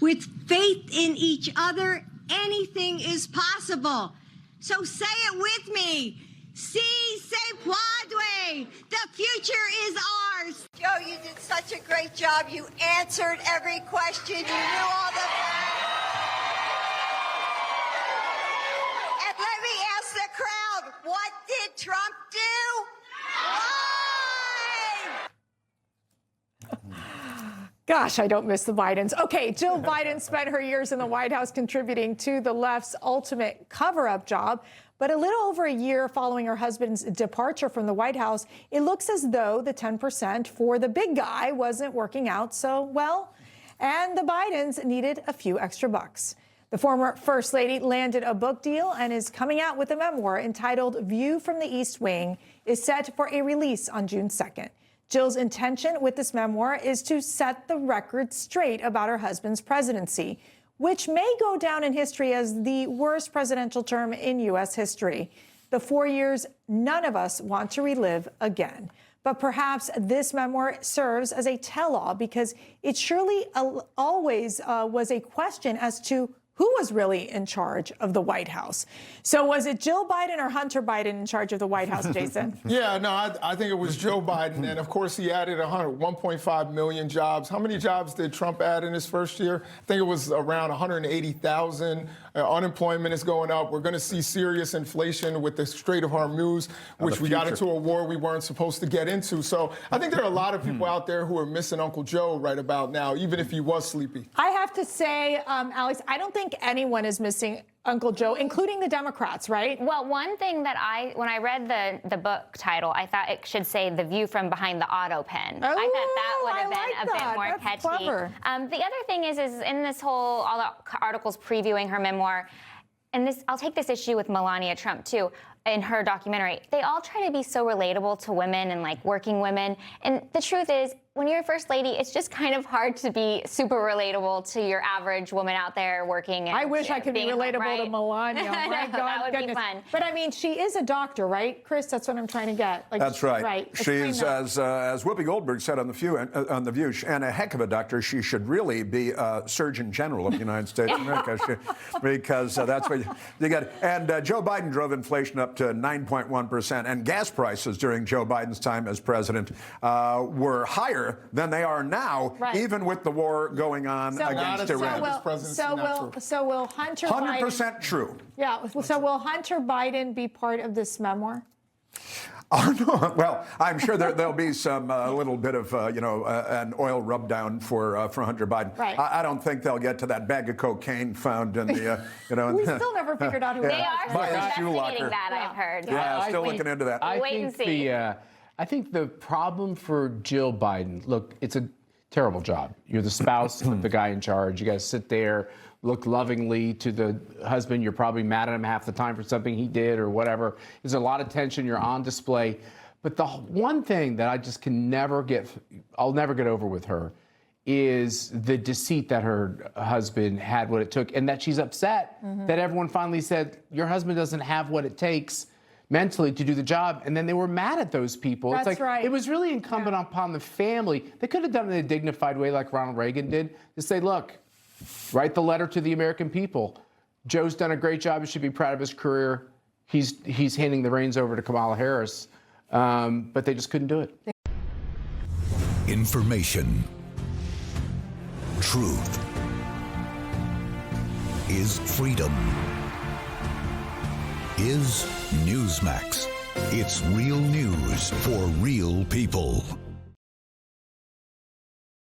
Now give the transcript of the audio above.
With faith in each other, anything is possible. So say it with me. Si se puede. The future is ours. Joe, you did such a great job. You answered every question. You knew all the facts. And let me ask the crowd, what did Trump do? Gosh, I don't miss the Bidens. Okay, Jill Biden spent her years in the White House contributing to the left's ultimate cover-up job. But a little over a year following her husband's departure from the White House, it looks as though the 10% for the big guy wasn't working out so well. And the Bidens needed a few extra bucks. The former First Lady landed a book deal and is coming out with a memoir entitled View from the East Wing, is set for a release on June 2nd. Jill's intention with this memoir is to set the record straight about her husband's presidency, which may go down in history as the worst presidential term in U.S. history. The 4 years none of us want to relive again. But perhaps this memoir serves as a tell-all because it surely always was a question as to who was really in charge of the White House. So was it Jill Biden or Hunter Biden in charge of the White House, Jason? Yeah, no, I think it was Joe Biden. And of course, he added 1.5 million jobs. How many jobs did Trump add in his first year? I think it was around 180,000. Unemployment is going up. We're going to see serious inflation with the Strait of Hormuz, which we got into a war we weren't supposed to get into. So I think there are a lot of people out there who are missing Uncle Joe right about now, even if he was sleepy. I have to say, Alex, I don't think anyone is missing Uncle Joe, including the Democrats, right? Well, one thing that when I read the book title, I thought it should say The View from Behind the Auto Pen. I thought that would have been a bit more catchy. Clever. The other thing is in this whole, all the articles previewing her memoir, and this, I'll take this issue with Melania Trump too, in her documentary. They all try to be so relatable to women and like working women. And the truth is, when you're a first lady, it's just kind of hard to be super relatable to your average woman out there working. And I wish I could be relatable to Melania. My God, that would goodness. be fun. But I mean, she is a doctor, right, Chris? That's what I'm trying to get. Like, that's right. Right. She's, as Whoopi Goldberg said on The View, and a heck of a doctor. She should really be Surgeon General of the United States of America, because that's what you get. And Joe Biden drove inflation up to 9.1%, and gas prices during Joe Biden's time as president were higher than they are now, even with the war going on against Iran. So will Hunter 100% Biden, true. Yeah. So will Hunter Biden be part of this memoir? Oh, no. Well, I'm sure there'll be some little bit of, an oil rub down for Hunter Biden. Right. I don't think they'll get to that bag of cocaine found in the, We still never figured out who they are still investigating that, I've heard. Yeah, still looking into that. Wait and see. I think the problem for Jill Biden, look, it's a terrible job. You're the spouse of the guy in charge. You guys sit there, look lovingly to the husband. You're probably mad at him half the time for something he did or whatever. There's a lot of tension. You're on display. But the one thing that I just I'll never get over with her is the deceit that her husband had what it took, and that she's upset that everyone finally said, your husband doesn't have what it takes mentally to do the job, and then they were mad at those people. That's it's like right. It was really incumbent upon the family. They could have done it in a dignified way like Ronald Reagan did, to say, look, write the letter to the American people. Joe's done a great job. He should be proud of his career. He's handing the reins over to Kamala Harris, but they just couldn't do it. Information. Truth is freedom. Is Newsmax. It's real news for real people.